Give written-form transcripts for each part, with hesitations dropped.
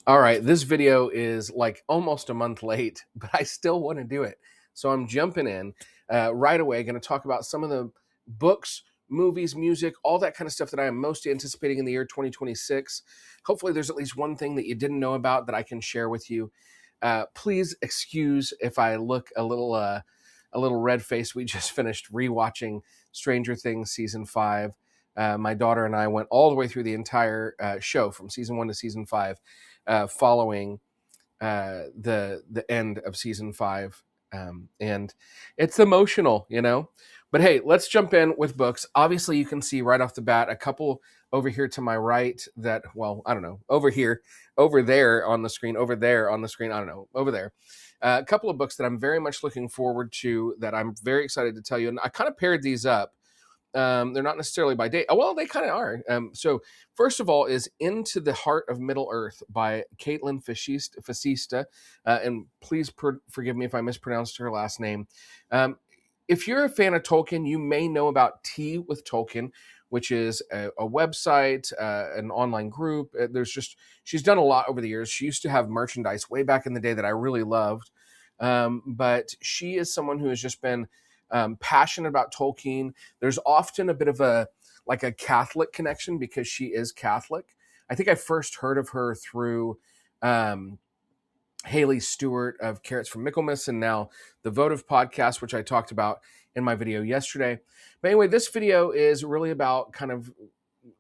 All right, this video is like almost a month late, but I still want to do it. So I'm jumping in right away, going to talk about some of the books, movies, music, all that kind of stuff that I am most anticipating in the year 2026. Hopefully, there's at least one thing that you didn't know about that I can share with you. Please excuse if I look a little red faced. We just finished rewatching Stranger Things season 5. My daughter and I went all the way through the entire show from season 1 to season 5, following the end of season 5, and it's emotional, you know. But hey, let's jump in with books. Obviously, you can see right off the bat a couple over here to my right that, well, I don't know, over here, over there on the screen, over there on the screen, I don't know, over there. A couple of books that I'm very much looking forward to, that I'm very excited to tell you. And I kind of paired these up. They're not necessarily by date. Oh, well, they kind of are. So first of all is Into the Heart of Middle Earth by Caitlin Fascista. And please forgive me if I mispronounced her last name. If you're a fan of Tolkien, you may know about Tea with Tolkien, which is a website, an online group. She's done a lot over the years. She used to have merchandise way back in the day that I really loved. But she is someone who has just been passionate about Tolkien. There's often a bit of a Catholic connection because she is Catholic. I think I first heard of her through Haley Stewart of Carrots from Michaelmas, and now the Votive podcast, which I talked about in my video yesterday. But anyway, this video is really about kind of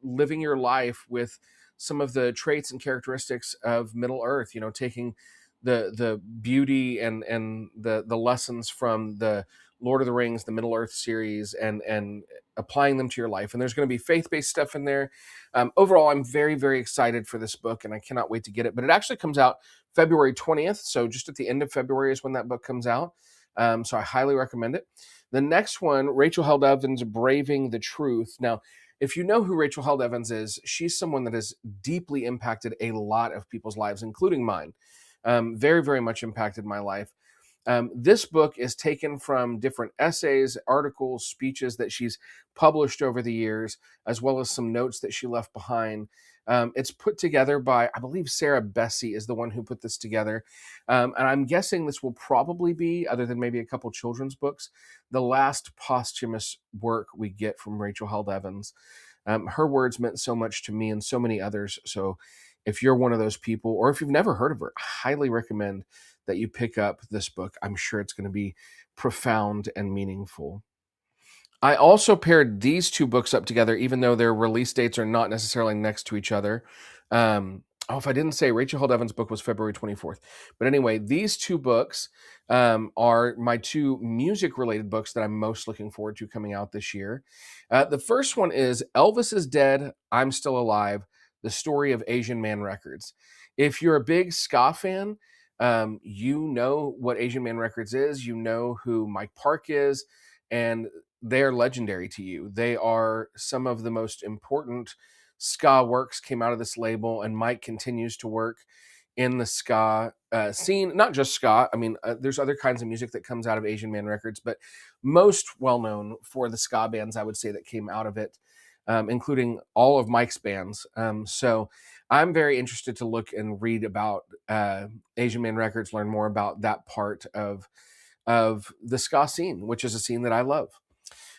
living your life with some of the traits and characteristics of Middle Earth, you know, taking the beauty and the lessons from the Lord of the Rings, the Middle Earth series, and applying them to your life. And there's going to be faith-based stuff in there. Overall, I'm very, very excited for this book, and I cannot wait to get it. But it actually comes out February 20th, so just at the end of February is when that book comes out. So I highly recommend it. The next one, Rachel Held Evans, Braving the Truth. Now, if you know who Rachel Held Evans is, she's someone that has deeply impacted a lot of people's lives, including mine. Very, very much impacted my life. This book is taken from different essays, articles, speeches that she's published over the years, as well as some notes that she left behind. It's put together by, I believe, Sarah Bessey is the one who put this together. And I'm guessing this will probably be, other than maybe a couple children's books, the last posthumous work we get from Rachel Held Evans. Her words meant so much to me and so many others. So if you're one of those people, or if you've never heard of her, I highly recommend that you pick up this book. I'm sure it's going to be profound and meaningful. I also paired these two books up together, even though their release dates are not necessarily next to each other. If I didn't say, Rachel Held Evans' book was February 24th. But anyway, these two books are my two music-related books that I'm most looking forward to coming out this year. The first one is Elvis is Dead, I'm Still Alive, The Story of Asian Man Records. If you're a big ska fan, you know what Asian Man Records is. You know who Mike Park is, and they're legendary to you. They are some of the most important ska works came out of this label, and Mike continues to work in the ska scene. Not just ska. I mean, there's other kinds of music that comes out of Asian Man Records, but most well known for the ska bands, I would say, that came out of it, including all of Mike's bands. So I'm very interested to look and read about Asian Man Records, learn more about that part of the ska scene, which is a scene that I love.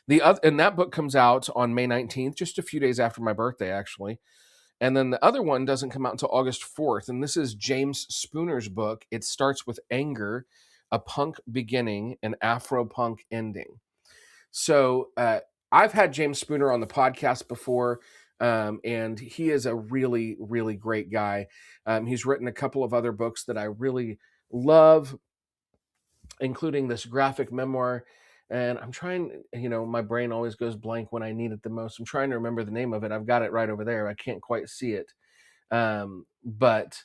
And that book comes out on May 19th, just a few days after my birthday, actually. And then the other one doesn't come out until August 4th. And this is James Spooner's book. It starts with Anger, a punk beginning, an Afro-punk ending. So I've had James Spooner on the podcast before, and he is a really, really great guy. He's written a couple of other books that I really love, including this graphic memoir. And I'm trying, my brain always goes blank when I need it the most. I'm trying to remember the name of it. I've got it right over there. I can't quite see it. But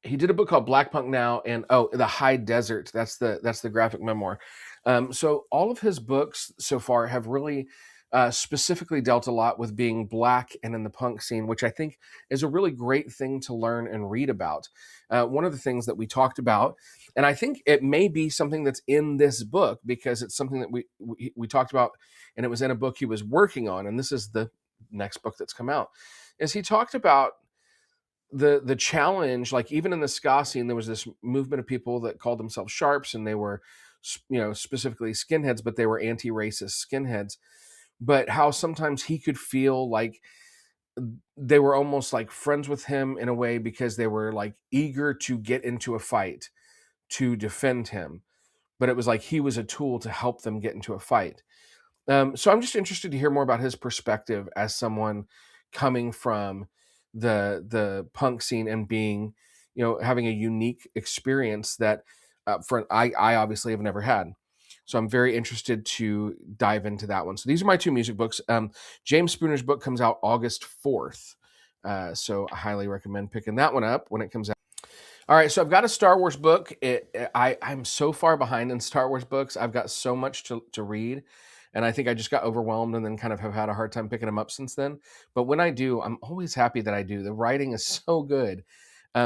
he did a book called Black Punk Now, and The High Desert. That's the graphic memoir. So all of his books so far have really specifically dealt a lot with being Black and in the punk scene, which I think is a really great thing to learn and read about. One of the things that we talked about, and I think it may be something that's in this book because it's something that we talked about, and it was in a book he was working on, and this is the next book that's come out, is he talked about the challenge, like even in the ska scene, there was this movement of people that called themselves sharps, and they were, specifically skinheads, but they were anti-racist skinheads. But how sometimes he could feel like they were almost like friends with him in a way because they were like eager to get into a fight to defend him, but it was like he was a tool to help them get into a fight. So I'm just interested to hear more about his perspective as someone coming from the punk scene and being, having a unique experience that I obviously have never had. So I'm very interested to dive into that one. So these are my two music books. James Spooner's book comes out August 4th. So I highly recommend picking that one up when it comes out. All right, so I've got a Star Wars book. I'm so far behind in Star Wars books. I've got so much to read, and I think I just got overwhelmed and then kind of have had a hard time picking them up since then. But when I do, I'm always happy that I do. The writing is so good.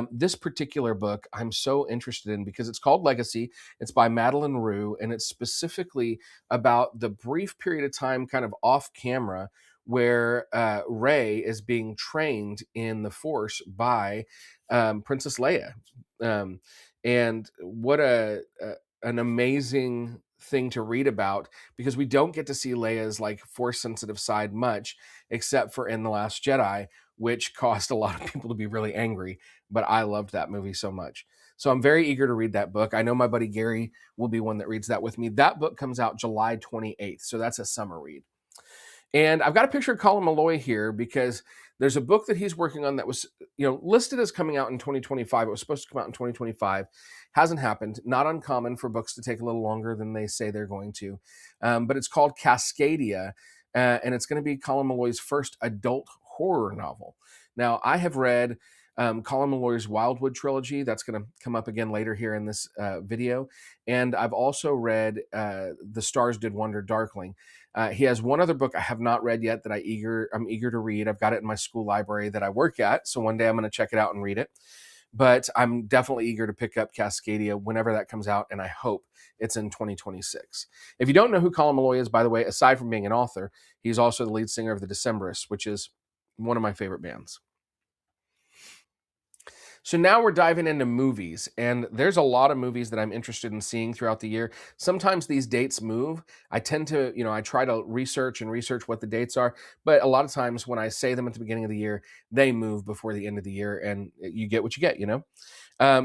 This particular book I'm so interested in because it's called Legacy. It's by Madeline Rue, and it's specifically about the brief period of time kind of off camera where Rey is being trained in the Force by Princess Leia. Um, and what an amazing thing to read about, because we don't get to see Leia's like force sensitive side much, except for in The Last Jedi, which caused a lot of people to be really angry. But I loved that movie so much. So I'm very eager to read that book. I know my buddy Gary will be one that reads that with me. That book comes out July 28th. So that's a summer read. And I've got a picture of Colin Malloy here because there's a book that he's working on that was, listed as coming out in 2025. It was supposed to come out in 2025. Hasn't happened. Not uncommon for books to take a little longer than they say they're going to. But it's called Cascadia, and it's going to be Colin Malloy's first adult horror novel. Now, I have read Colin Malloy's Wildwood trilogy. That's going to come up again later here in this video. And I've also read The Stars Did Wonder Darkling. He has one other book I have not read yet that I'm eager to read. I've got it in my school library that I work at, so one day I'm going to check it out and read it. But I'm definitely eager to pick up Cascadia whenever that comes out, and I hope it's in 2026. If you don't know who Colin Malloy is, by the way, aside from being an author, he's also the lead singer of the Decemberists, which is one of my favorite bands. So now we're diving into movies, and there's a lot of movies that I'm interested in seeing throughout the year. Sometimes these dates move. I tend to, I try to research what the dates are, but a lot of times when I say them at the beginning of the year, they move before the end of the year, and you get what you get,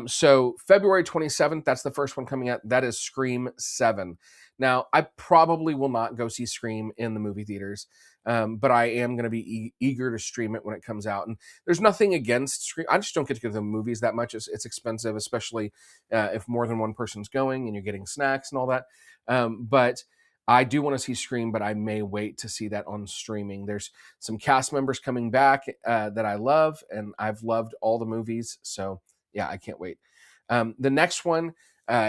So February 27th, that's the first one coming out. That is Scream 7. Now, I probably will not go see Scream in the movie theaters, but I am going to be eager to stream it when it comes out. And there's nothing against Scream. I just don't get to go to the movies that much. It's expensive, especially if more than one person's going and you're getting snacks and all that. But I do want to see Scream, but I may wait to see that on streaming. There's some cast members coming back that I love, and I've loved all the movies. So yeah, I can't wait. The next one,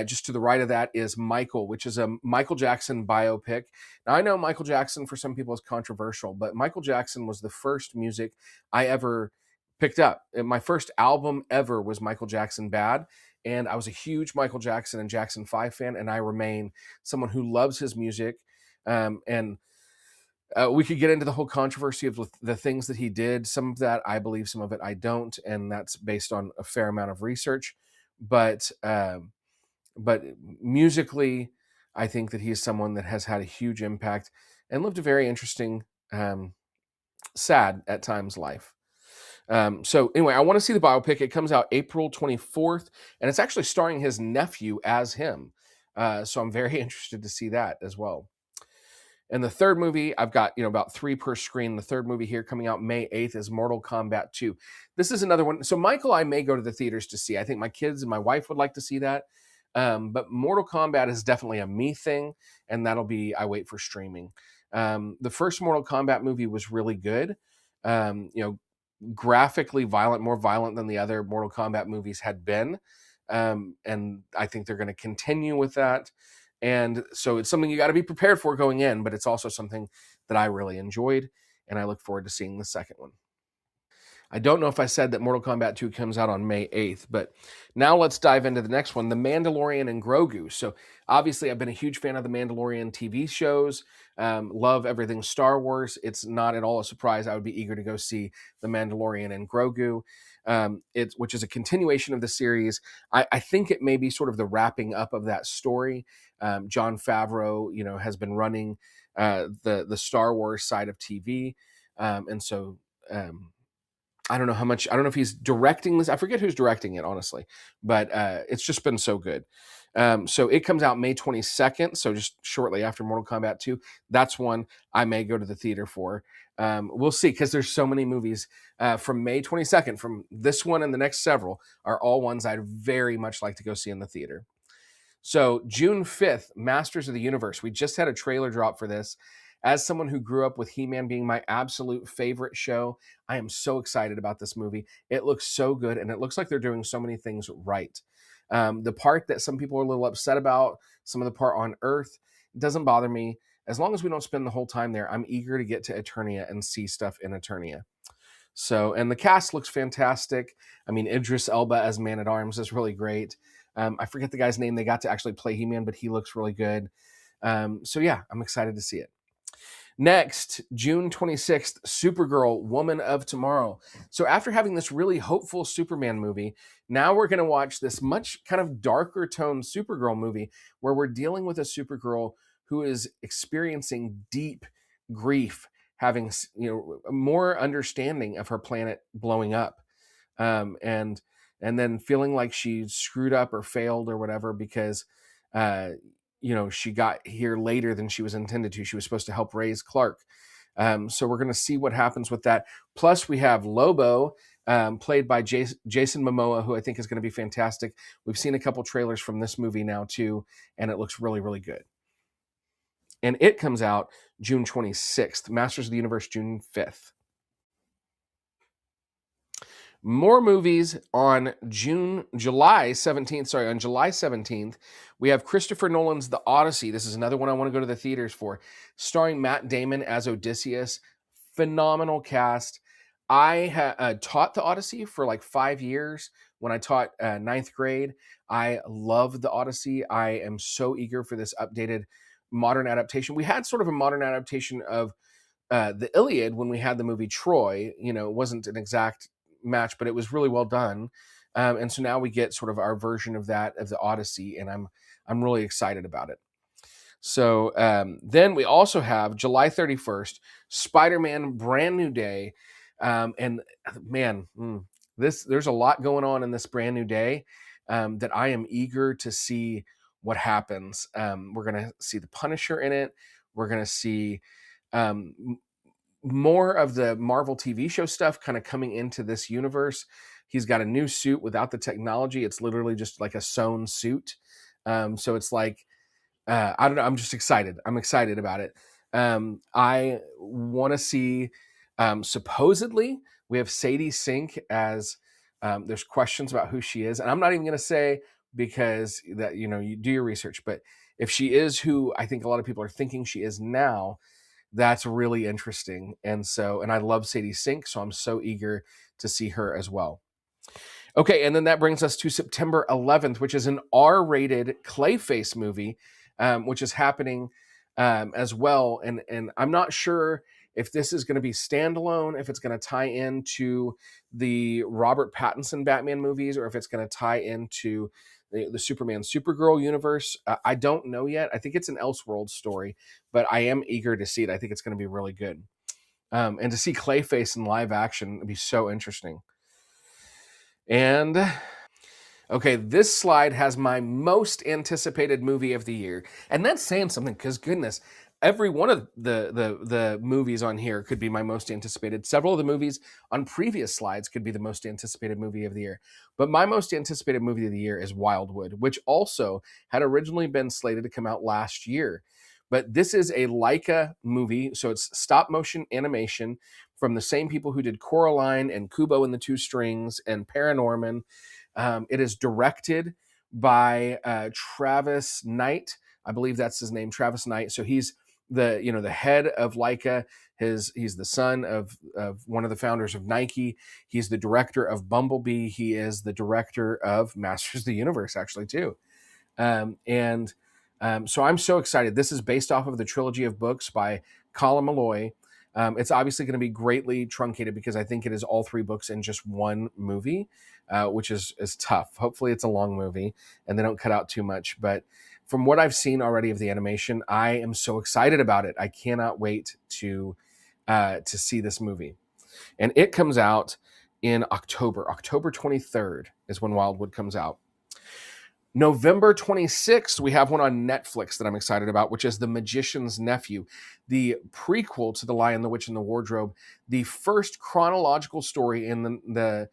just to the right of that, is Michael, which is a Michael Jackson biopic. Now, I know Michael Jackson for some people is controversial, but Michael Jackson was the first music I ever picked up. And my first album ever was Michael Jackson Bad. And I was a huge Michael Jackson and Jackson 5 fan, and I remain someone who loves his music. And we could get into the whole controversy of the things that he did. Some of that I believe, some of it I don't, and that's based on a fair amount of research. But musically, I think that he's someone that has had a huge impact and lived a very interesting, sad at times life. So anyway, I want to see the biopic. It comes out April 24th, and it's actually starring his nephew as him. So I'm very interested to see that as well. And the third movie, I've got, about 3 per screen. The third movie here coming out May 8th is Mortal Kombat 2. This is another one. So Michael, I may go to the theaters to see. I think my kids and my wife would like to see that. But Mortal Kombat is definitely a me thing, and that'll be, I wait for streaming. The first Mortal Kombat movie was really good. Graphically violent, more violent than the other Mortal Kombat movies had been. And I think they're going to continue with that. And so it's something you got to be prepared for going in, but it's also something that I really enjoyed, and I look forward to seeing the second one. I don't know if I said that Mortal Kombat 2 comes out on May 8th, but now let's dive into the next one, The Mandalorian and Grogu. So obviously I've been a huge fan of the Mandalorian TV shows. Love everything Star Wars. It's not at all a surprise. I would be eager to go see The Mandalorian and Grogu, which is a continuation of the series. I think it may be sort of the wrapping up of that story. Jon Favreau, has been running the Star Wars side of TV, and so I don't know how much. I don't know if he's directing this. I forget who's directing it, honestly, but it's just been so good. So it comes out May 22nd, so just shortly after Mortal Kombat 2. That's one I may go to the theater for. We'll see, because there's so many movies from May 22nd, from this one and the next several, are all ones I'd very much like to go see in the theater. So June 5th, Masters of the Universe. We just had a trailer drop for this. As someone who grew up with He-Man being my absolute favorite show, I am so excited about this movie. It looks so good, and it looks like they're doing so many things right. The part that some people are a little upset about, some of the part on Earth, doesn't bother me. As long as we don't spend the whole time there, I'm eager to get to Eternia and see stuff in Eternia. So, and the cast looks fantastic. I mean, Idris Elba as Man-at-Arms is really great. I forget the guy's name they got to actually play He-Man, but he looks really good. So yeah, I'm excited to see it. Next, June 26th, Supergirl, Woman of Tomorrow. So after having this really hopeful Superman movie, now we're going to watch this much kind of darker toned Supergirl movie where we're dealing with a Supergirl who is experiencing deep grief, having more understanding of her planet blowing up, and then feeling like she screwed up or failed or whatever because she got here later than she was intended to. She was supposed to help raise Clark. So we're going to see what happens with that. Plus, we have Lobo, played by Jason Momoa, who I think is going to be fantastic. We've seen a couple trailers from this movie now, too, and it looks really, really good. And it comes out June 26th. Masters of the Universe, June 5th. More movies on July 17th, we have Christopher Nolan's The Odyssey. This is another one I want to go to the theaters for, starring Matt Damon as Odysseus. Phenomenal cast. I taught The Odyssey for like 5 years when I taught ninth grade. I love The Odyssey. I am so eager for this updated modern adaptation. We had sort of a modern adaptation of the Iliad when we had the movie Troy. It wasn't an exact match, but it was really well done. And so now we get sort of our version of that, of the Odyssey, and I'm really excited about it. So then we also have July 31st, Spider-Man Brand New Day. And man, there's a lot going on in this Brand New Day that I am eager to see what happens. We're going to see the Punisher in it. We're going to see more of the Marvel TV show stuff kind of coming into this universe. He's got a new suit without the technology. It's literally just like a sewn suit. So it's like, I don't know. I'm just excited. I'm excited about it. I want to see, supposedly we have Sadie Sink as, there's questions about who she is. And I'm not even going to say, because that, you do your research, but if she is who I think a lot of people are thinking she is now, that's really interesting. And I love Sadie Sink, so I'm so eager to see her as well. Okay, and then that brings us to September 11th, which is an R-rated Clayface movie, which is happening as well. And I'm not sure if this is going to be standalone, if it's going to tie into the Robert Pattinson Batman movies, or if it's going to tie into the Superman Supergirl universe. I don't know yet. I think it's an Elseworlds story, but I am eager to see it. I think it's going to be really good. And to see Clayface in live action would be so interesting. And okay, this slide has my most anticipated movie of the year. And that's saying something, because goodness, every one of the movies on here could be my most anticipated. Several of the movies on previous slides could be the most anticipated movie of the year. But my most anticipated movie of the year is Wildwood, which also had originally been slated to come out last year. But this is a Leica movie, so it's stop motion animation from the same people who did Coraline and Kubo and the Two Strings and Paranorman. It is directed by Travis Knight. I believe that's his name, Travis Knight. So he's the head of Leica. He's the son of one of the founders of Nike. He's the director of Bumblebee. He is the director of Masters of the Universe, actually, too. And So I'm so excited. This is based off of the trilogy of books by Colin Malloy. It's obviously going to be greatly truncated because I think it is all 3 books in just one movie, which is tough. Hopefully, it's a long movie and they don't cut out too much. But from what I've seen already of the animation, I am so excited about it. I cannot wait to see this movie. And it comes out in October. October 23rd is when Wildwood comes out. November 26th, we have one on Netflix that I'm excited about, which is The Magician's Nephew, the prequel to The Lion, the Witch, and the Wardrobe, the first chronological story in the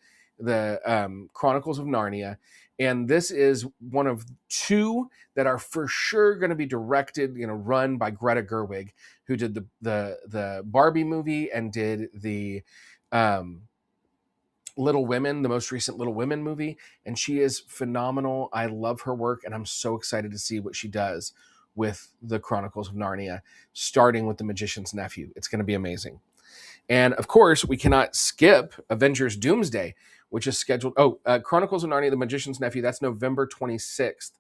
Chronicles of Narnia. And this is one of 2 that are for sure going to be directed, run by Greta Gerwig, who did the Barbie movie and did the Little Women, the most recent Little Women movie, and she is phenomenal. I love her work, and I'm so excited to see what she does with the Chronicles of Narnia, starting with The Magician's Nephew. It's going to be amazing. And of course, we cannot skip Avengers Doomsday, which is scheduled. Chronicles of Narnia, The Magician's Nephew, that's November 26th.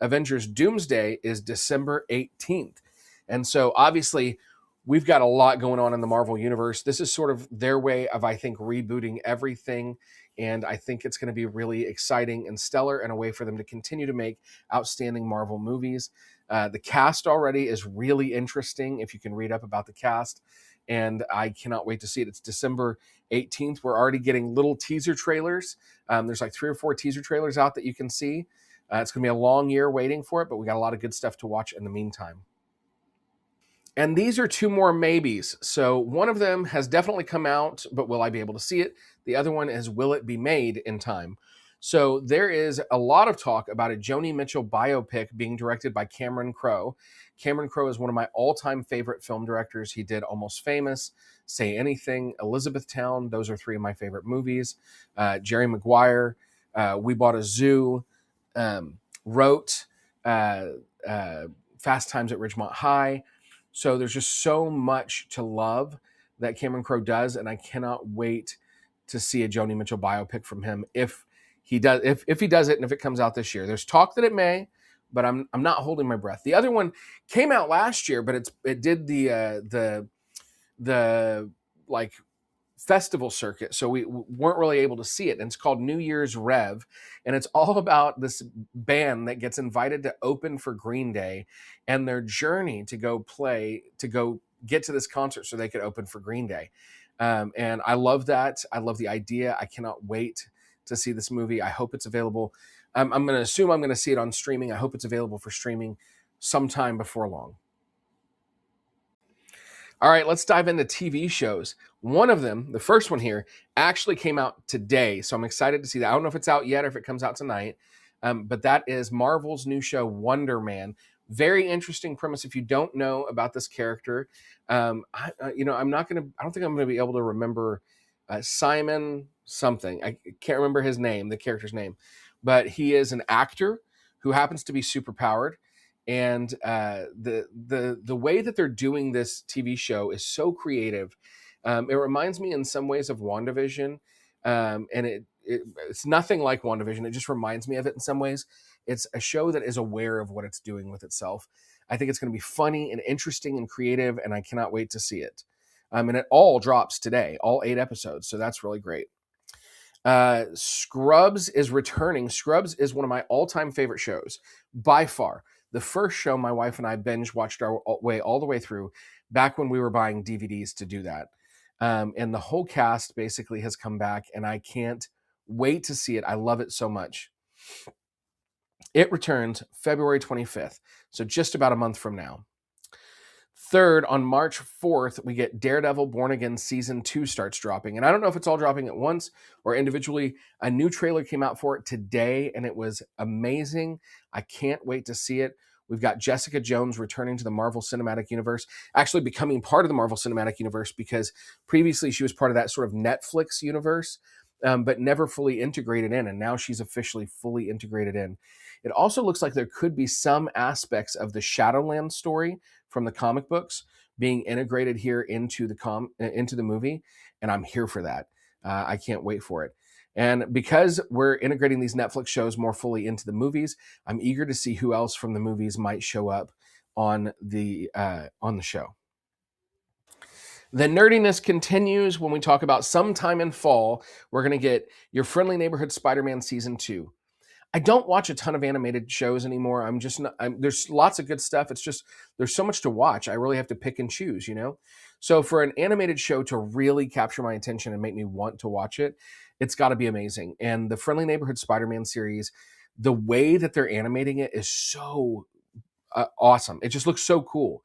Avengers Doomsday is December 18th. And so obviously, we've got a lot going on in the Marvel Universe. This is sort of their way of, I think, rebooting everything. And I think it's going to be really exciting and stellar and a way for them to continue to make outstanding Marvel movies. The cast already is really interesting if you can read up about the cast. And I cannot wait to see it. It's December 18th. We're already getting little teaser trailers. There's like 3 or 4 teaser trailers out that you can see. It's going to be a long year waiting for it, but we got a lot of good stuff to watch in the meantime. And these are 2 more maybes. So one of them has definitely come out, but will I be able to see it? The other one is, will it be made in time? So there is a lot of talk about a Joni Mitchell biopic being directed by Cameron Crowe. Cameron Crowe is one of my all-time favorite film directors. He did Almost Famous, Say Anything, Elizabethtown. Those are 3 of my favorite movies. Jerry Maguire, We Bought a Zoo, wrote Fast Times at Ridgemont High. So there's just so much to love that Cameron Crowe does, and I cannot wait to see a Joni Mitchell biopic from him if he does it and if it comes out this year. There's talk that it may, but I'm not holding my breath. The other one came out last year, but it did the like festival circuit, so we weren't really able to see it. And it's called New Year's Rev, and it's all about this band that gets invited to open for Green Day and their journey to go get to this concert so they could open for Green Day. And I love that. I love the idea. I cannot wait to see this movie. I hope it's available. I'm going to assume I'm going to see it on streaming. I hope it's available for streaming sometime before long. All right, let's dive into TV shows. One of them, the first one here, actually came out today. So I'm excited to see that. I don't know if it's out yet or if it comes out tonight. But that is Marvel's new show, Wonder Man. Very interesting premise. If you don't know about this character, I don't think I'm going to be able to remember Simon something. I can't remember his name, the character's name. But he is an actor who happens to be superpowered. And the way that they're doing this TV show is so creative. It reminds me in some ways of WandaVision, and it's nothing like WandaVision. It just reminds me of it in some ways. It's a show that is aware of what it's doing with itself. I think it's going to be funny and interesting and creative, and I cannot wait to see it. And it all drops today, all 8 episodes, so that's really great. Scrubs is returning. Scrubs is one of my all-time favorite shows by far. The first show my wife and I binge watched our way all the way through back when we were buying DVDs to do that. And the whole cast basically has come back, and I can't wait to see it. I love it so much. It returns February 25th, so just about a month from now. Third, on March 4th, we get Daredevil Born Again Season 2 starts dropping. And I don't know if it's all dropping at once or individually. A new trailer came out for it today, and it was amazing. I can't wait to see it. We've got Jessica Jones returning to the Marvel Cinematic Universe, actually becoming part of the Marvel Cinematic Universe, because previously she was part of that sort of Netflix universe, but never fully integrated in. And now she's officially fully integrated in. It also looks like there could be some aspects of the Shadowland story from the comic books being integrated here into the movie, and I'm here for that. I can't wait for it. And because we're integrating these Netflix shows more fully into the movies, I'm eager to see who else from the movies might show up on the show. The nerdiness continues when we talk about sometime in fall, we're going to get Your Friendly Neighborhood Spider-Man Season 2. I don't watch a ton of animated shows anymore. I'm just not, there's lots of good stuff. It's just, there's so much to watch. I really have to pick and choose, you know? So for an animated show to really capture my attention and make me want to watch it, it's got to be amazing. And the Friendly Neighborhood Spider-Man series, the way that they're animating it is so awesome. It just looks so cool.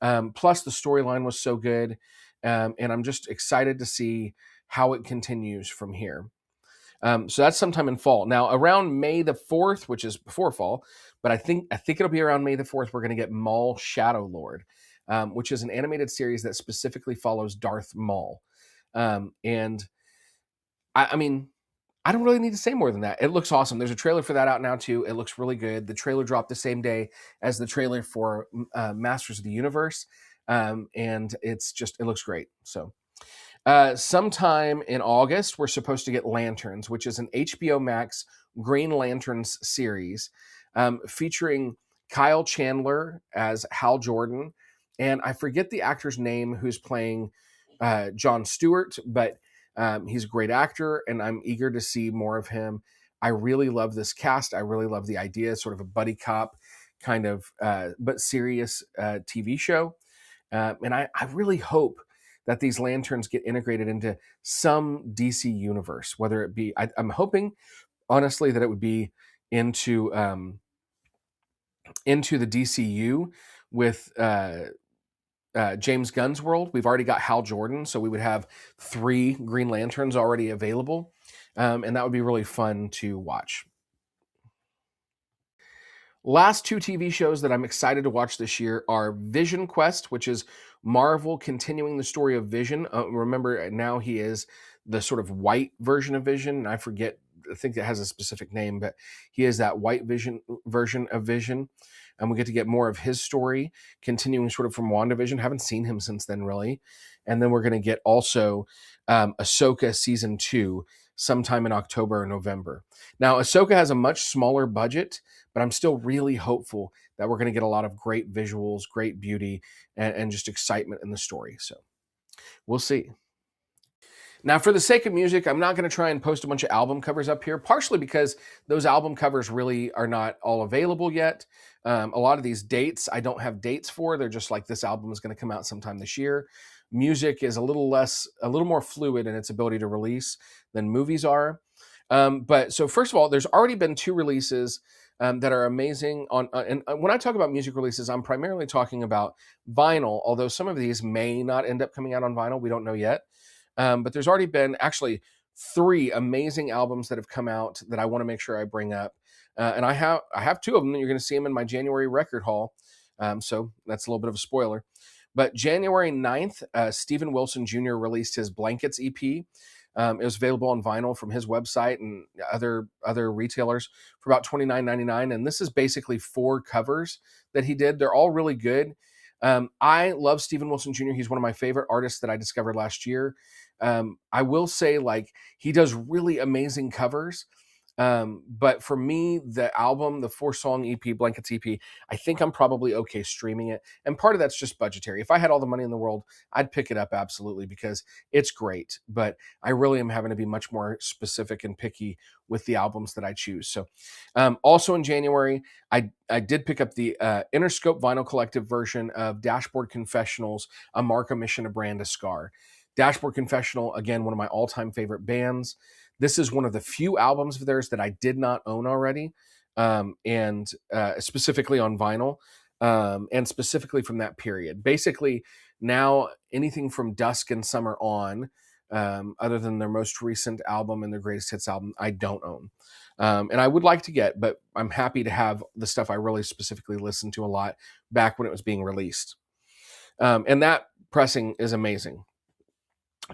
Plus, the storyline was so good. And I'm just excited to see how it continues from here. So that's sometime in fall. Now, around May the 4th, which is before fall, but I think it'll be around May the 4th, we're going to get Maul Shadow Lord, which is an animated series that specifically follows Darth Maul. And I mean, I don't really need to say more than that. It looks awesome. There's a trailer for that out now too. It looks really good. The trailer dropped the same day as the trailer for Masters of the Universe, and it looks great. So sometime in August, we're supposed to get Lanterns, which is an HBO Max Green Lanterns series featuring Kyle Chandler as Hal Jordan. And I forget the actor's name who's playing Jon Stewart, but he's a great actor, and I'm eager to see more of him. I really love this cast. I really love the idea, sort of a buddy cop kind of, but serious TV show. And I really hope that these lanterns get integrated into some DC universe, whether it be, I'm hoping, honestly, that it would be into the DCU with James Gunn's world. We've already got Hal Jordan, so we would have 3 Green Lanterns already available, and that would be really fun to watch. Last 2 TV shows that I'm excited to watch this year are Vision Quest, which is Marvel continuing the story of Vision. Remember, now he is the sort of white version of Vision, and I think it has a specific name, but he is that white version of Vision. And we get to get more of his story, continuing sort of from WandaVision. Haven't seen him since then, really. And then we're going to get also Ahsoka Season 2 sometime in October or November. Now, Ahsoka has a much smaller budget, but I'm still really hopeful that we're going to get a lot of great visuals, great beauty, and just excitement in the story. So we'll see. Now, for the sake of music, I'm not going to try and post a bunch of album covers up here, partially because those album covers really are not all available yet. A lot of these dates, I don't have dates for. They're just like, this album is going to come out sometime this year. Music is a little more fluid in its ability to release than movies are. But so first of all, there's already been 2 releases that are amazing. And when I talk about music releases, I'm primarily talking about vinyl, although some of these may not end up coming out on vinyl. We don't know yet. But there's already been actually 3 amazing albums that have come out that I want to make sure I bring up. And I have 2 of them. You're going to see them in my January record haul. So that's a little bit of a spoiler. But January 9th, Steven Wilson Jr. released his Blankets EP. It was available on vinyl from his website and other retailers for about $29.99. And this is basically 4 covers that he did. They're all really good. I love Steven Wilson Jr. He's one of my favorite artists that I discovered last year. I will say, like, he does really amazing covers. But for me, the album, the 4-song EP, Blankets EP, I think I'm probably okay streaming it. And part of that's just budgetary. If I had all the money in the world, I'd pick it up absolutely because it's great. But I really am having to be much more specific and picky with the albums that I choose. So also in January, I did pick up the Interscope Vinyl Collective version of Dashboard Confessional's A Mark, a Mission, a Brand, a Scar. Dashboard Confessional, again, one of my all-time favorite bands. This is one of the few albums of theirs that I did not own already, and specifically on vinyl, and specifically from that period. Basically, now anything from Dusk and Summer on, other than their most recent album and their greatest hits album, I don't own. And I would like to get, but I'm happy to have the stuff I really specifically listened to a lot back when it was being released. And that pressing is amazing.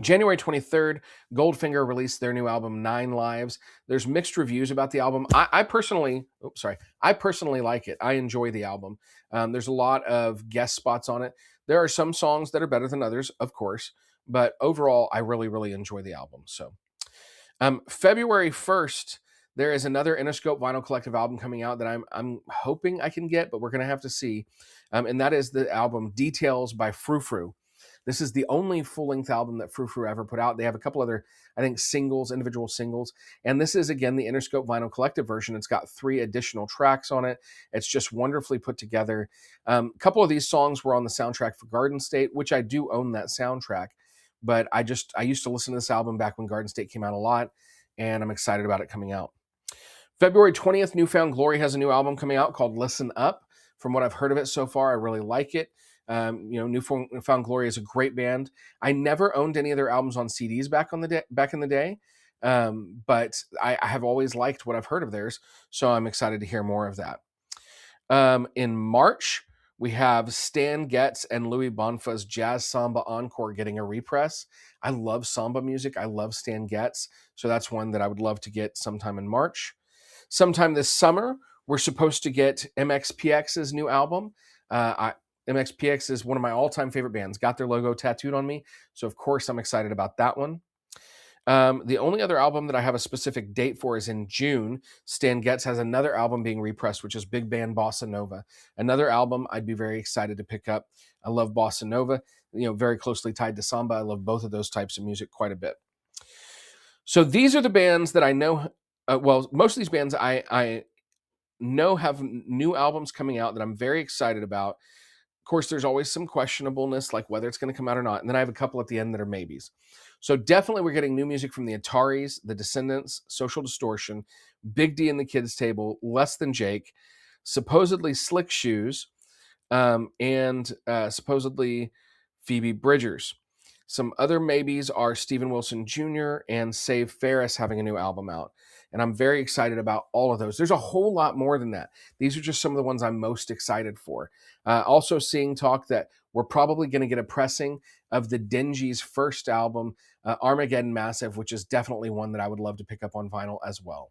January 23rd, Goldfinger released their new album, 9 Lives. There's mixed reviews about the album. I personally like it. I enjoy the album. There's a lot of guest spots on it. There are some songs that are better than others, of course, but overall, I really, really enjoy the album. So, February 1st, there is another Interscope Vinyl Collective album coming out that I'm hoping I can get, but we're going to have to see. And that is the album Details by Frou Frou. This is the only full-length album that Frou Frou ever put out. They have a couple other, I think, singles, individual singles. And this is, again, the Interscope Vinyl Collective version. It's got 3 additional tracks on it. It's just wonderfully put together. A couple of these songs were on the soundtrack for Garden State, which I do own that soundtrack. But I used to listen to this album back when Garden State came out a lot, and I'm excited about it coming out. February 20th, New Found Glory has a new album coming out called Listen Up. From what I've heard of it so far, I really like it. New Found Glory is a great band. I never owned any of their albums on CDs back in the day, but I have always liked what I've heard of theirs, so I'm excited to hear more of that. In March, we have Stan Getz and Louis Bonfa's Jazz Samba Encore getting a repress. I love samba music. I love Stan Getz, so that's one that I would love to get sometime in March. Sometime this summer, we're supposed to get MXPX's new album. MXPX is one of my all-time favorite bands. Got their logo tattooed on me, so of course I'm excited about that one. The only other album that I have a specific date for is in June. Stan Getz has another album being repressed, which is Big Band Bossa Nova. Another album I'd be very excited to pick up. I love Bossa Nova, very closely tied to samba. I love both of those types of music quite a bit. So these are the bands that I know. Most of these bands I know have new albums coming out that I'm very excited about. Of course, there's always some questionableness, like whether it's going to come out or not. And then I have a couple at the end that are maybes. So definitely we're getting new music from the Ataris, the Descendants, Social Distortion, Big D and the Kids Table, Less Than Jake, supposedly Slick Shoes, and supposedly Phoebe Bridgers. Some other maybes are Steven Wilson Jr. and Save Ferris having a new album out. And I'm very excited about all of those. There's a whole lot more than that. These are just some of the ones I'm most excited for. Also seeing talk that we're probably going to get a pressing of the Dingy's first album, Armageddon Massive, which is definitely one that I would love to pick up on vinyl as well.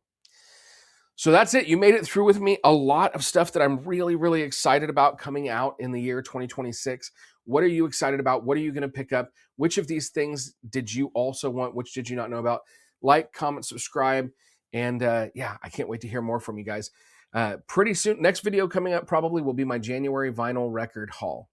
So that's it. You made it through with me. A lot of stuff that I'm really, really excited about coming out in the year 2026. What are you excited about? What are you going to pick up? Which of these things did you also want? Which did you not know about? Like, comment, subscribe. And I can't wait to hear more from you guys. Pretty soon, next video coming up probably will be my January vinyl record haul.